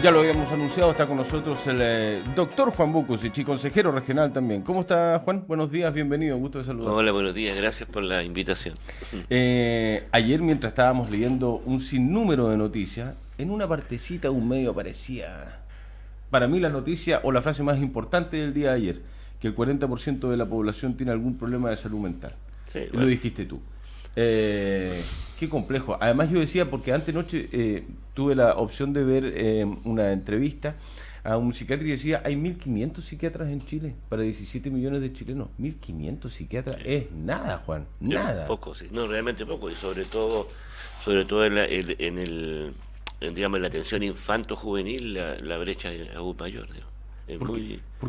Ya lo habíamos anunciado, está con nosotros el doctor Juan Bucusich y consejero regional también. ¿Cómo está, Juan? Buenos días, bienvenido, gusto de saludar. Hola, buenos días, gracias por la invitación. Ayer, mientras estábamos leyendo un sinnúmero de noticias, en una partecita de un medio aparecía, para mí, la noticia o la frase más importante del día de ayer, que el 40% de la población tiene algún problema de salud mental. Sí, Lo bueno, dijiste tú. Qué complejo. Además yo decía, porque antenoche tuve la opción de ver una entrevista a un psiquiatra y decía, hay 1.500 psiquiatras en Chile para 17 millones de chilenos. 1.500 psiquiatras es nada, Juan, nada. poco, sí, no, realmente poco, y sobre todo digamos, en la atención infanto-juvenil, la brecha es aún mayor, digamos. Es ¿Por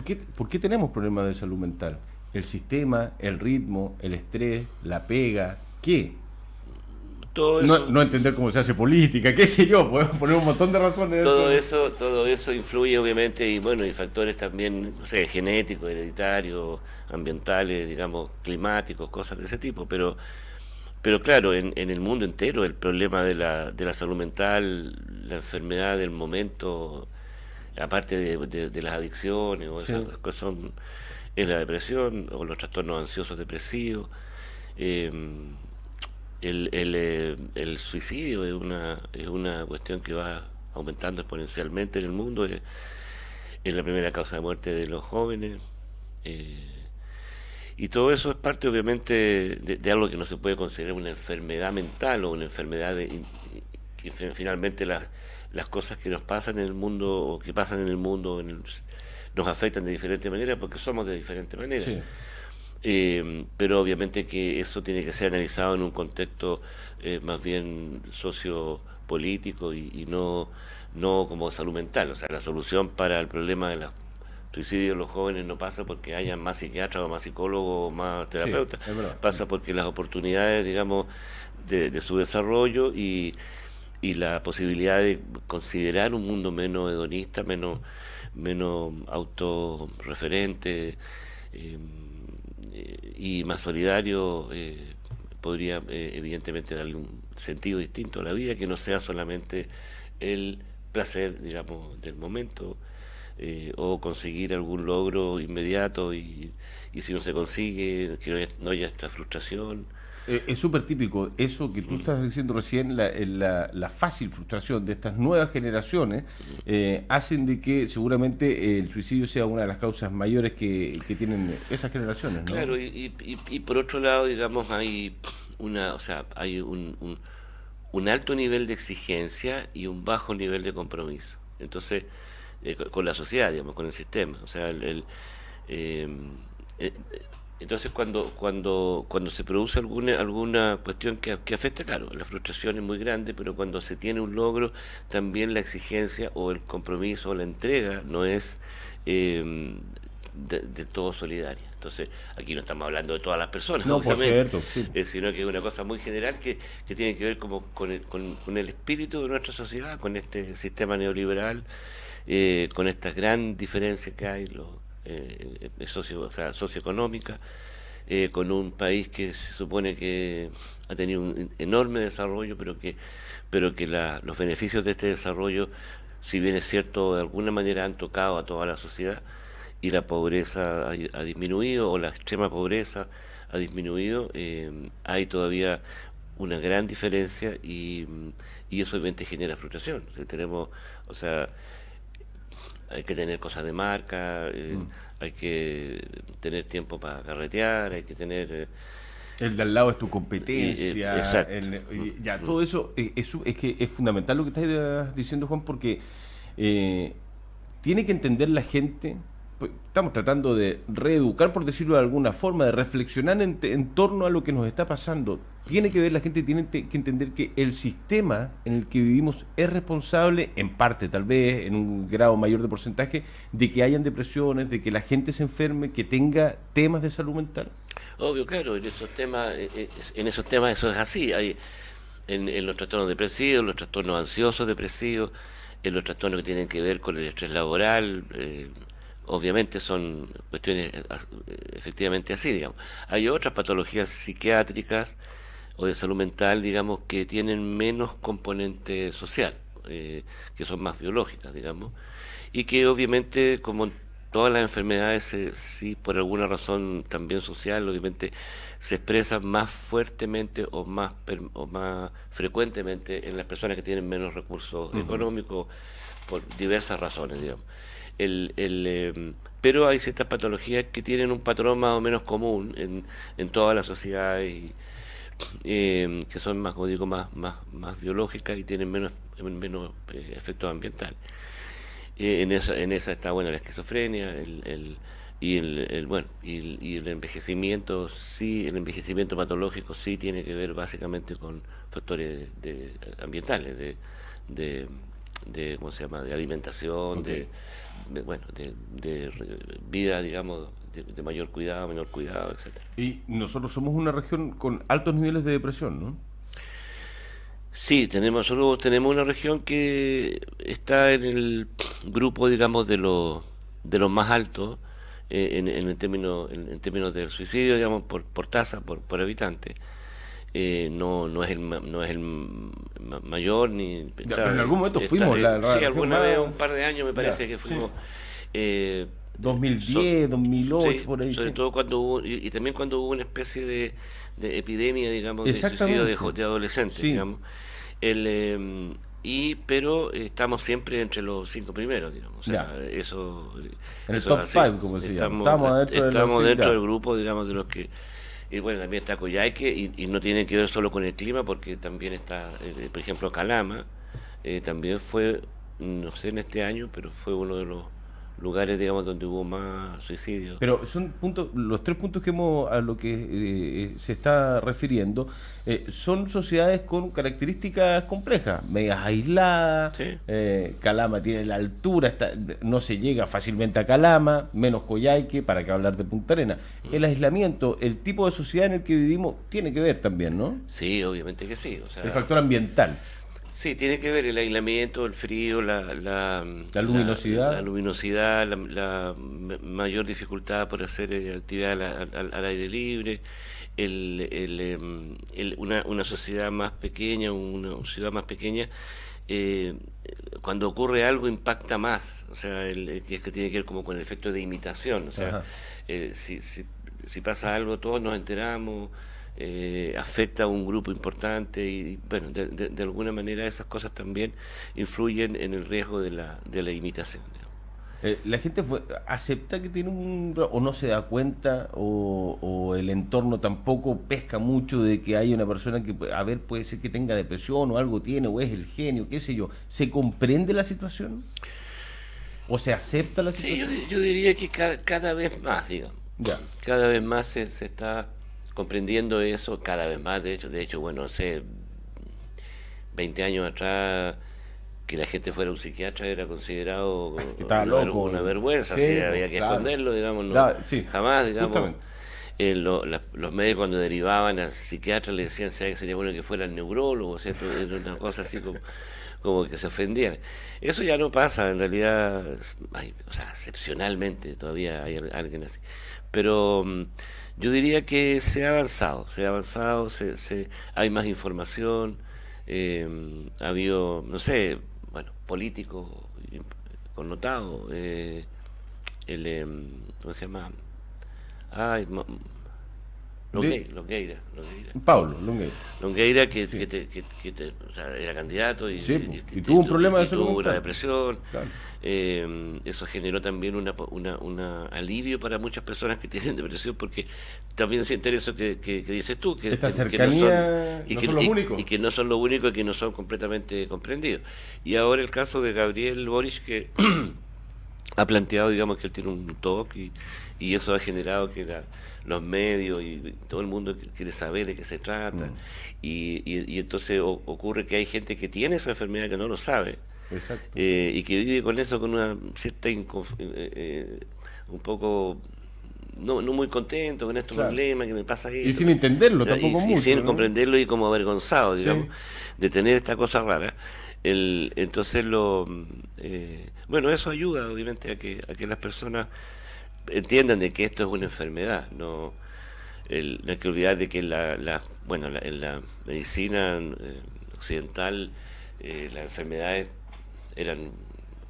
qué, muy, por qué tenemos problemas de salud mental? El sistema, el ritmo, el estrés, la pega, ¿qué? todo No, eso, no entender cómo se hace política, qué sé yo, podemos poner un montón de razones dentro de... todo eso influye obviamente, y bueno, y factores también, no sé, genéticos, hereditarios, ambientales, digamos, climáticos, cosas de ese tipo, pero claro, en el mundo entero el problema de la salud mental, la enfermedad del momento, aparte de las adicciones o esas Sí. cosas, es la depresión o los trastornos ansiosos depresivos. eh, el suicidio es una cuestión que va aumentando exponencialmente en el mundo. Es la primera causa de muerte de los jóvenes. eh, y todo eso es parte, obviamente, de algo que no se puede considerar una enfermedad mental o una enfermedad que finalmente las cosas que nos pasan en el mundo o que pasan en el mundo nos afectan de diferente manera porque somos de diferente manera. Sí. Pero obviamente que eso tiene que ser analizado en un contexto más bien sociopolítico y no como salud mental. O sea, la solución para el problema de los suicidios de los jóvenes no pasa porque haya más psiquiatras o más psicólogos o más Sí, terapeutas. es verdad. Pasa porque las oportunidades, digamos, de su desarrollo y la posibilidad de considerar un mundo menos hedonista, menos autorreferente, eh, y más solidario, podría evidentemente darle un sentido distinto a la vida, que no sea solamente el placer, digamos, del momento, o conseguir algún logro inmediato y si no se consigue, que no haya esta frustración. Es súper típico eso que tú estás diciendo recién, la fácil frustración de estas nuevas generaciones hacen de que seguramente el suicidio sea una de las causas mayores que tienen esas generaciones, ¿no? Claro, y por otro lado, digamos, o sea, hay un alto nivel de exigencia y un bajo nivel de compromiso. Entonces, con la sociedad, digamos, con el sistema. O sea, eh, eh, entonces cuando se produce alguna cuestión que afecta, claro, la frustración es muy grande, pero cuando se tiene un logro, también la exigencia o el compromiso o la entrega no es eh, de todo solidaria. Entonces, aquí no estamos hablando de todas las personas, No, por obviamente, cierto, sí. sino que es una cosa muy general que tiene que ver como con el espíritu de nuestra sociedad, con este sistema neoliberal, con esta gran diferencia que hay o sea, socioeconómica, con un país que se supone que ha tenido un enorme desarrollo, pero que los beneficios de este desarrollo, si bien es cierto, de alguna manera han tocado a toda la sociedad y la pobreza ha disminuido o la extrema pobreza ha disminuido, hay todavía una gran diferencia y eso obviamente genera frustración. O sea, hay que tener cosas de marca, Mm. hay que tener tiempo para carretear, hay que tener... El de al lado es tu competencia, exacto. ya, todo eso es que es fundamental lo que estás diciendo, Juan, porque eh, tiene que entender la gente, pues, estamos tratando de reeducar, por decirlo de alguna forma, de reflexionar en torno a lo que nos está pasando. Tiene que ver, la gente tiene que entender que el sistema en el que vivimos es responsable, en parte tal vez, en un grado mayor de porcentaje, de que hayan depresiones, de que la gente se enferme, que tenga temas de salud mental. Obvio, claro, en esos temas eso es así. En los trastornos depresivos, los trastornos ansiosos depresivos, en los trastornos que tienen que ver con el estrés laboral, obviamente son cuestiones efectivamente así, digamos. Hay otras patologías psiquiátricas o de salud mental, digamos, que tienen menos componente social. que son más biológicas, digamos, y que obviamente, como todas las enfermedades, sí, por alguna razón también social, obviamente se expresan más fuertemente o más frecuentemente en las personas que tienen menos recursos económicos por diversas razones, digamos. Pero hay ciertas patologías que tienen un patrón más o menos común en toda la sociedad y que son más, como digo, más biológicas y tienen menos efectos ambientales. En esa está bueno la esquizofrenia, y el envejecimiento, sí, el envejecimiento patológico sí tiene que ver básicamente con factores ambientales, de ¿cómo se llama?, de alimentación, Okay. de vida, digamos, de mayor cuidado, menor cuidado, etcétera. Y nosotros somos una región con altos niveles de depresión, ¿no? Sí, nosotros tenemos una región que está en el grupo, digamos, de los más altos en términos del suicidio, digamos, por tasa, por habitante. No es el mayor ni Ya, pero en algún momento fuimos la sí, región alguna más... vez, un par de años me Ya, parece que sí. fuimos. eh, so- 2010, 2008, sí, por ahí, sobre sí. todo cuando hubo, y también cuando hubo una especie de epidemia, digamos, de suicidio Exactamente. de adolescentes, Sí, digamos. Pero estamos siempre entre los 5 primeros, digamos. O sea, ya. En el eso es top así. 5, como se llama. Estamos adentro de los Estamos cinco, dentro ya. del grupo, digamos, de los que. Y bueno, también está Coyhaique, y no tiene que ver solo con el clima, porque también está, por ejemplo, Calama. También fue, no sé en este año, pero fue uno de los lugares, digamos, donde hubo más suicidios. Pero son puntos, los tres puntos que a lo que se está refiriendo, son sociedades con características complejas, medias aisladas. Sí. Calama tiene la altura, no se llega fácilmente a Calama, menos Coyhaique, para que hablar de Punta Arenas. El aislamiento, el tipo de sociedad en el que vivimos, tiene que ver también, ¿no? Sí, obviamente que sí. O El sea, factor ambiental, sí, tiene que ver el aislamiento, el frío, la luminosidad. la luminosidad, mayor dificultad por hacer actividad al aire libre, una sociedad más pequeña, una ciudad más pequeña, eh, cuando ocurre algo impacta más, o sea, que es que tiene que ver como con el efecto de imitación, o sea, Ajá. si pasa algo todos nos enteramos, afecta a un grupo importante y bueno, de alguna manera esas cosas también influyen en el riesgo de la imitación, digamos. La gente acepta que tiene o no se da cuenta, o el entorno tampoco pesca mucho de que hay una persona que, a ver, puede ser que tenga depresión o algo tiene, o es el genio, qué sé yo. ¿Se comprende la situación? ¿O se acepta la Sí, yo, situación? yo diría que cada vez más, digamos, Ya, cada vez más se está comprendiendo eso, cada vez más, de hecho, bueno, hace 20 años atrás que la gente fuera un psiquiatra era considerado que estaba loco. una vergüenza, Sí, así, pues, había que claro. esconderlo, digamos, no, Sí, jamás, digamos. justamente. Los médicos cuando derivaban al psiquiatra le decían, ¿sabes?, que sería bueno que fueran neurólogos, ¿cierto? Era una cosa así como que se ofendían. Eso ya no pasa, en realidad, o sea, excepcionalmente todavía hay alguien así. Pero yo diría que hay más información, ha habido, no sé, bueno, políticos connotados, ¿cómo se llama? Ay, Longueira. Pablo Longueira. Longueira Sí, o sea, era candidato sí, y tuvo un problema de salud tuvo una mental. depresión. Claro. Eso generó también un alivio para muchas personas que tienen depresión, porque también sienten eso que dices tú, Esta que no son, cercanía, no son los únicos. y que no son lo único y que no son completamente comprendidos. Y ahora el caso de Gabriel Boric, que ha planteado, digamos, que él tiene un TOC, y eso ha generado que los medios y todo el mundo quiere saber de qué se trata, y entonces ocurre que hay gente que tiene esa enfermedad que no lo sabe, Exacto. y que vive con eso, con una cierta un poco no muy contento con estos Claro. problemas, que me pasa Y esto, sin entenderlo y, tampoco y mucho, sin ¿no? comprenderlo, y como avergonzado, digamos, Sí. de tener esta cosa rara. Entonces bueno, eso ayuda obviamente a que las personas entiendan de que esto es una enfermedad. No no hay que olvidar de que bueno, en la medicina occidental las enfermedades eran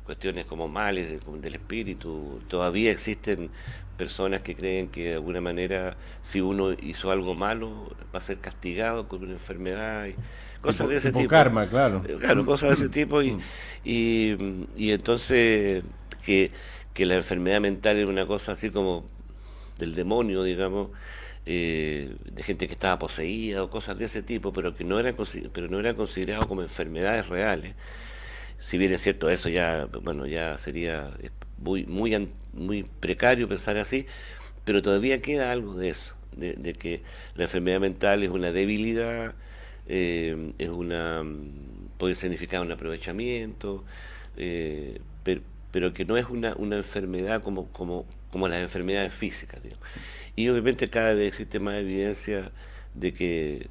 cuestiones como males del espíritu. Todavía existen personas que creen que de alguna manera si uno hizo algo malo va a ser castigado con una enfermedad y cosas de ese tipo. Karma, claro. Claro, cosas de ese tipo y entonces que la enfermedad mental era una cosa así como del demonio, digamos, de gente que estaba poseída o cosas de ese tipo, pero no eran considerados como enfermedades reales. Si bien es cierto, eso ya, bueno, ya sería muy precario pensar así, pero todavía queda algo de eso, de que la enfermedad mental es una debilidad, puede significar un aprovechamiento, pero que no es una enfermedad como las enfermedades físicas, digamos. Y obviamente cada vez existe más evidencia de que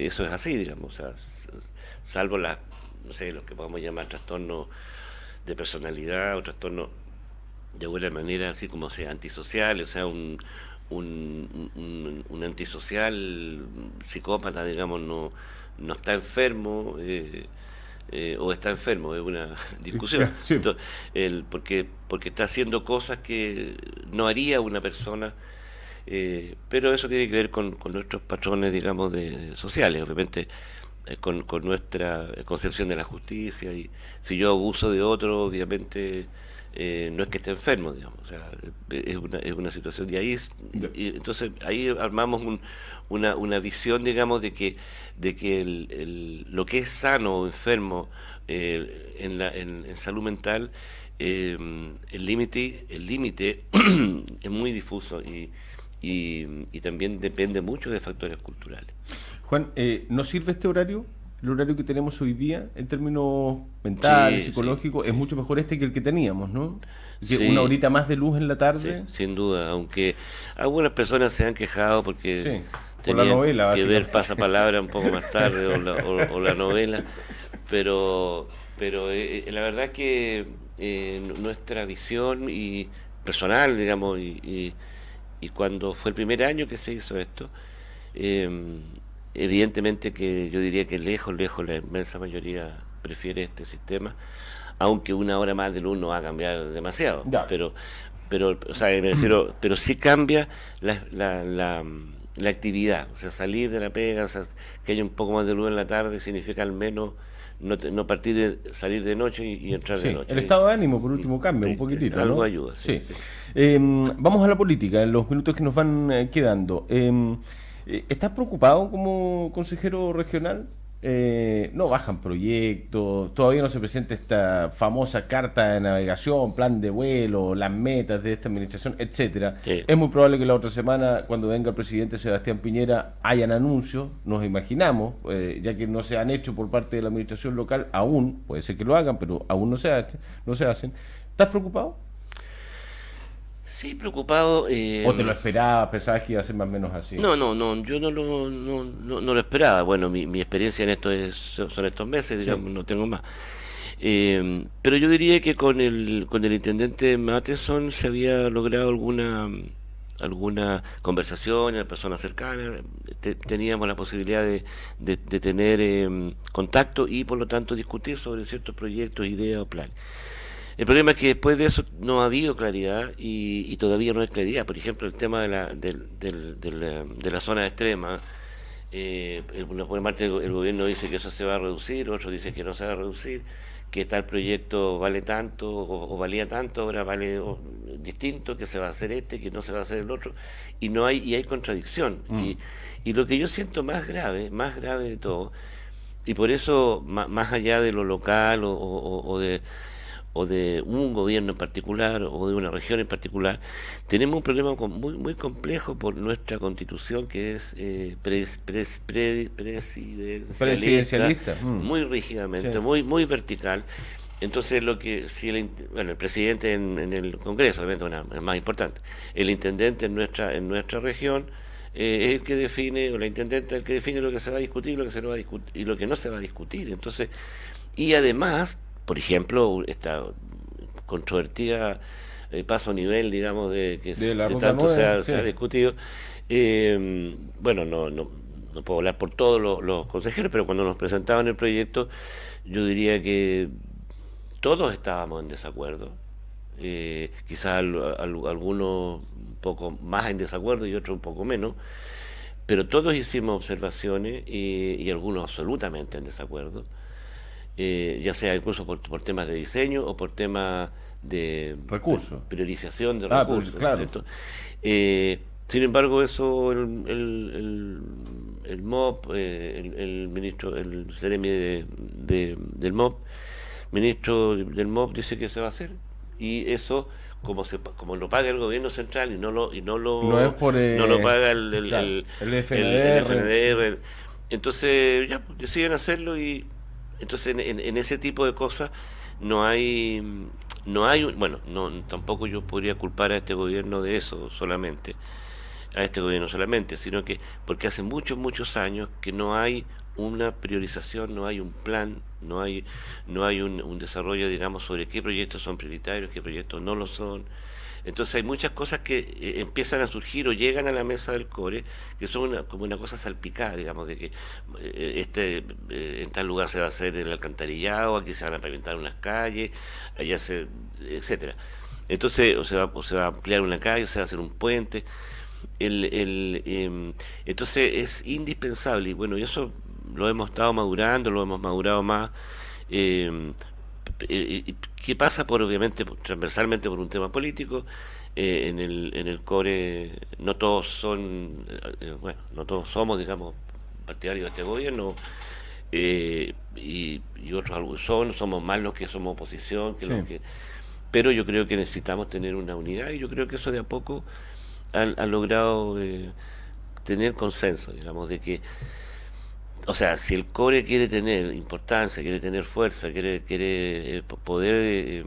eso es así, digamos, o sea, salvo no sé, lo que podemos llamar trastorno de personalidad o trastorno de alguna manera así como sea antisocial, o sea, un antisocial psicópata, digamos, no está enfermo, o está enfermo, es una discusión. Sí. Entonces, porque está haciendo cosas que no haría una persona, pero eso tiene que ver con nuestros patrones, digamos, sociales, obviamente, con nuestra concepción de la justicia, y si yo abuso de otro, obviamente no es que esté enfermo, digamos, o sea, es una situación, y entonces ahí armamos una visión, digamos, de que lo que es sano o enfermo en salud mental, el límite es muy difuso y también depende mucho de factores culturales. Juan, ¿nos sirve este horario? El horario que tenemos hoy día, en términos mentales, Sí, psicológicos, es mucho mejor que el que teníamos, ¿no? Que Sí, una horita más de luz en la tarde. sí, sin duda, aunque algunas personas se han quejado porque Sí, por la tenían novela, que ver básicamente. Pasapalabra un poco más tarde o la novela, pero la verdad es que nuestra visión y personal, digamos, y cuando fue el primer año que se hizo esto, eh, evidentemente que yo diría que lejos la inmensa mayoría prefiere este sistema, aunque una hora más de luz no va a cambiar demasiado, Ya. pero o sea, me refiero, pero sí cambia la actividad, o sea, salir de la pega, o sea, que haya un poco más de luz en la tarde significa al menos salir de noche y entrar de Sí, noche. el estado de ánimo, por último, cambia un Sí, poquitito, algo ¿no? ayuda, sí, Sí. sí. Vamos a la política, en los minutos que nos van quedando. ¿Estás preocupado como consejero regional? No bajan proyectos, todavía no se presenta esta famosa carta de navegación, plan de vuelo, las metas de esta administración, etcétera. Sí. Es muy probable que la otra semana, cuando venga el presidente Sebastián Piñera, hayan anuncios, nos imaginamos, ya que no se han hecho por parte de la administración local aún, puede ser que lo hagan, pero aún no se hacen. ¿Estás preocupado? Sí, preocupado. ¿O te lo esperabas, pensabas que iba a ser más o menos así? No, yo no lo esperaba. Bueno, mi experiencia en esto son estos meses, digamos, Sí. no tengo más. Pero yo diría que con el intendente Matheson se había logrado alguna conversación en personas cercanas, teníamos la posibilidad de tener contacto y por lo tanto discutir sobre ciertos proyectos, ideas o planes. El problema es que después de eso no ha habido claridad y todavía no hay claridad. Por ejemplo, el tema de la zona extrema. Por parte el gobierno dice que eso se va a reducir, otros dicen que no se va a reducir, que tal proyecto vale tanto o valía tanto, ahora vale distinto, que se va a hacer que no se va a hacer el otro, y hay contradicción. Y lo que yo siento más grave de todo, y por eso más allá de lo local o de un gobierno en particular o de una región en particular, tenemos un problema muy complejo por nuestra constitución, que es presidencialista, muy rígidamente, Sí. muy vertical. Entonces si el presidente en el Congreso, obviamente es más importante, el intendente en nuestra región es el que define, o la intendente es el que define lo que se va a discutir, lo que se no va a discutir y lo que no se va a discutir. Entonces, y además, por ejemplo, esta controvertida paso a nivel, digamos, de la de ruta tanto 9, se ha discutido, bueno, no no puedo hablar por todos los consejeros, pero cuando nos presentaban el proyecto, yo diría que todos estábamos en desacuerdo. Quizás algunos un poco más en desacuerdo y otros un poco menos, pero todos hicimos observaciones y algunos absolutamente en desacuerdo, ya sea incluso por temas de diseño o por temas de Recursos. priorización de Pues, recursos. claro. ¿Cierto? Sin embargo, eso el MOP, el ministro, el Seremi del MOP, ministro del MOP dice que se va a hacer, y eso como lo paga el gobierno central y No es por, no lo paga claro, el el FNDR. FNDR, entonces ya pues, deciden hacerlo. Y entonces en ese tipo de cosas no hay bueno, no, tampoco yo podría culpar a este gobierno de eso solamente, sino que porque hace muchos años que no hay una priorización, no hay un plan, no hay un desarrollo, digamos, sobre qué proyectos son prioritarios, qué proyectos no lo son. Entonces hay muchas cosas que empiezan a surgir o llegan a la mesa del CORE, que son como una cosa salpicada, digamos, de que en tal lugar se va a hacer el alcantarillado, aquí se van a pavimentar unas calles, allá etcétera. Entonces, o se va a ampliar una calle, o se va a hacer un puente. Entonces es indispensable, y bueno, y eso lo hemos estado madurando, lo hemos madurado más. eh, ¿Qué pasa? Obviamente, transversalmente por un tema político. En el CORE no todos son, bueno, no todos somos, digamos, partidarios de este gobierno, y otros somos más los que somos oposición que Sí. los que... Pero yo creo que necesitamos tener una unidad, y yo creo que eso de a poco han logrado tener consenso, digamos, de que, o sea, si el CORE quiere tener importancia, quiere tener fuerza, quiere poder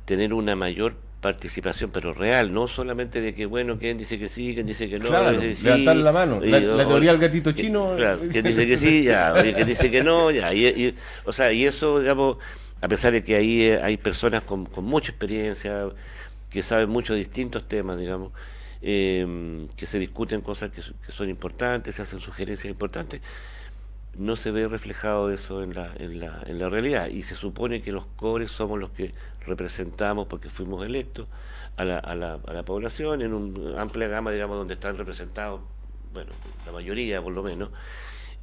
tener una mayor participación, pero real, no solamente de que, bueno, quien dice que sí, quien dice que no, Claro, dice sí, levantar la mano. La teoría del gatito que- chino. claro, quien dice que sí, ya, oye, quien dice que no, ya, o sea, y eso, digamos, a pesar de que ahí hay personas con mucha experiencia, que saben mucho de distintos temas, digamos, que se discuten cosas que son importantes, se hacen sugerencias importantes, no se ve reflejado eso en la realidad, y se supone que los CORES somos los que representamos, porque fuimos electos, a la población en una amplia gama, digamos, donde están representados, bueno, la mayoría por lo menos,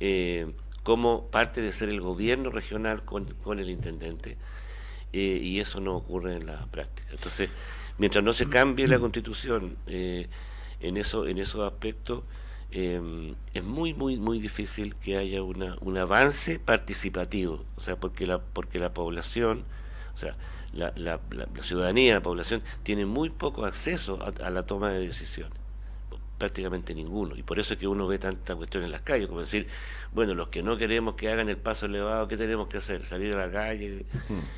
eh, como parte de ser el gobierno regional con el intendente, y eso no ocurre en la práctica. Entonces, mientras no se cambie la constitución en esos aspectos, es muy difícil que haya un avance participativo, o sea, porque la población, o sea, la ciudadanía, la población, tiene muy poco acceso a la toma de decisiones, prácticamente ninguno, y por eso es que uno ve tanta cuestión en las calles, como decir, bueno, los que no queremos que hagan el paso elevado, ¿qué tenemos que hacer? Salir a la calle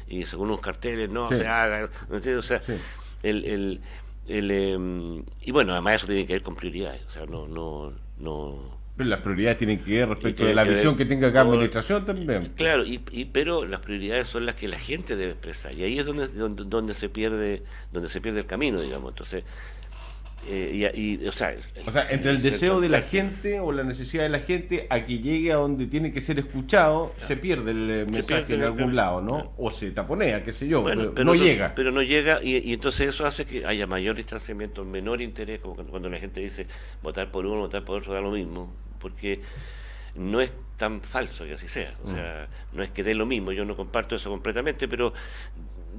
y según unos carteles, no Sí. se haga, ¿no entiendes? O sea, Sí. y bueno, además eso tiene que ver con prioridades, o sea, no Pero las prioridades tienen que ver respecto tiene de la que ver visión que tenga cada con- administración también. claro, pero las prioridades son las que la gente debe expresar, y ahí es donde se pierde el camino, digamos. Entonces, o sea, O sea, entre el deseo de la central- gente o la necesidad de la gente a que llegue a donde tiene que ser escuchado, se pierde el mensaje pierde en el algún camino. lado, ¿no? Claro. O se taponea, qué sé yo, Bueno, pero no llega. Pero no llega, y entonces eso hace que haya mayor distanciamiento, menor interés, como cuando la gente dice votar por uno, votar por otro, da lo mismo, porque no es tan falso que así sea. O sea, no es que dé lo mismo, yo no comparto eso completamente, pero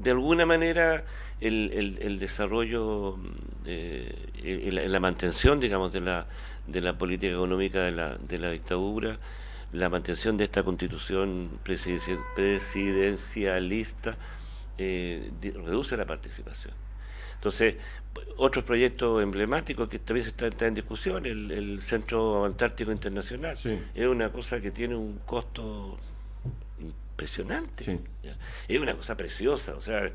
de alguna manera el desarrollo, la mantención, digamos, de la política económica de la dictadura, la mantención de esta constitución presidencialista, reduce la participación. Entonces, otros proyectos emblemáticos que también está en discusión, el Centro Antártico Internacional, Sí. es una cosa que tiene un costo impresionante. Sí. ¿Ya? Es una cosa preciosa, o sea,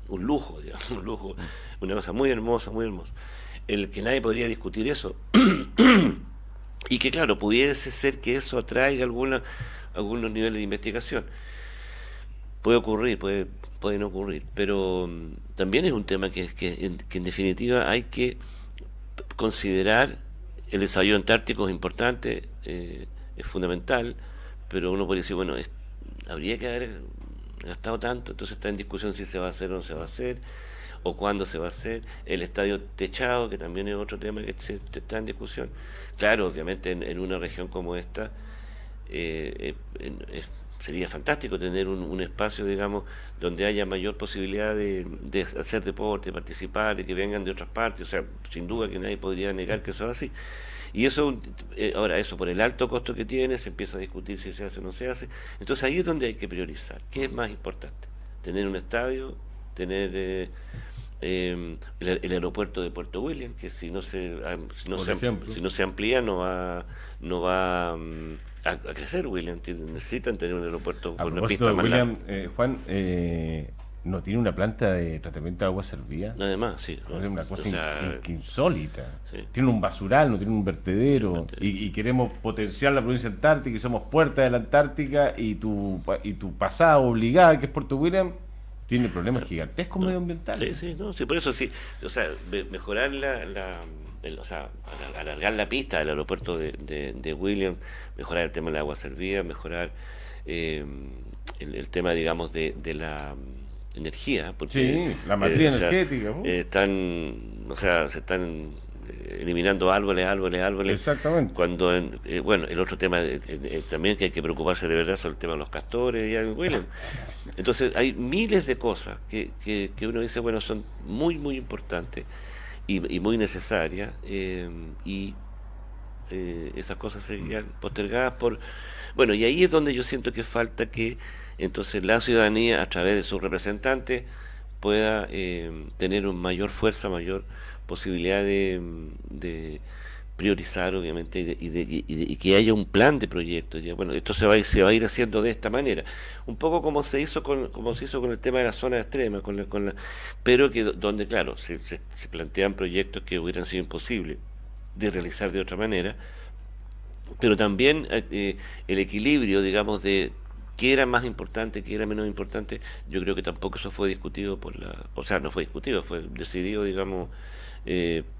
un lujo, digamos, un lujo, una cosa muy hermosa, muy hermosa. El que nadie podría discutir eso. Y que, claro, pudiese ser que eso atraiga algunos niveles de investigación. Puede ocurrir, puede no ocurrir, pero también es un tema que en definitiva hay que considerar el desarrollo antártico es importante, es fundamental, pero uno podría decir, bueno, habría que haber gastado tanto, entonces está en discusión si se va a hacer o no se va a hacer, o cuándo se va a hacer. El estadio techado, que también es otro tema que está en discusión. Claro, obviamente en una región como esta, sería fantástico tener un espacio, digamos, donde haya mayor posibilidad de hacer deporte, participar, de que vengan de otras partes. O sea, sin duda que nadie podría negar que eso es así. Y eso, ahora, eso por el alto costo que tiene, se empieza a discutir si se hace o no se hace. Entonces ahí es donde hay que priorizar. ¿Qué es más importante? ¿Tener un estadio? ¿Tener el aeropuerto de Puerto William, que si no se amplía no va a crecer William? Necesitan tener un aeropuerto con una pista más William, Juan, ¿no tiene una planta de tratamiento de agua servida? Además, sí. Es una cosa insólita. Sí. Tiene un basural, no tiene un vertedero. Y queremos potenciar la provincia antártica y somos puerta de la Antártica y tu pasada obligada, que es Puerto William, tiene problemas gigantescos medioambientales. Sí, por eso sí. O sea, mejorar o sea, alargar la pista del aeropuerto de William, mejorar el tema del agua servida, mejorar el tema, digamos, de la energía, porque la matriz energética. Se están eliminando árboles. Exactamente. Cuando el otro tema también que hay que preocuparse de verdad sobre el tema de los castores y William. Entonces hay miles de cosas que uno dice, bueno, son muy muy importantes y muy necesarias, y esas cosas serían postergadas y ahí es donde yo siento que falta que entonces la ciudadanía, a través de sus representantes, pueda tener una mayor fuerza, mayor posibilidad de priorizar, obviamente, y que haya un plan de proyectos. Bueno, esto se va a ir haciendo de esta manera, un poco como se hizo con el tema de la zona extrema, pero que donde, claro, se plantean proyectos que hubieran sido imposibles de realizar de otra manera, pero también el equilibrio, digamos, de qué era más importante, qué era menos importante. Yo creo que tampoco eso fue discutido no fue discutido, fue decidido, digamos,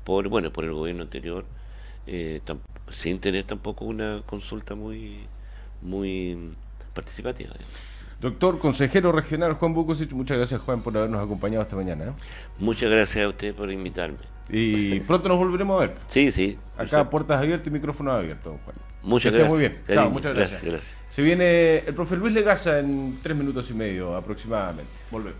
por el gobierno anterior, sin tener tampoco una consulta muy participativa. Doctor consejero regional Juan Vukovic, muchas gracias, Juan, por habernos acompañado esta mañana. Muchas gracias a usted por invitarme. Y pronto nos volveremos a ver. Sí. Acá perfecto. Puertas abiertas y micrófonos abiertos, Juan. Muchas gracias. Muy bien. Chao, muchas gracias. Se viene el profe Luis Legaza en 3 minutos y medio aproximadamente. Volvemos.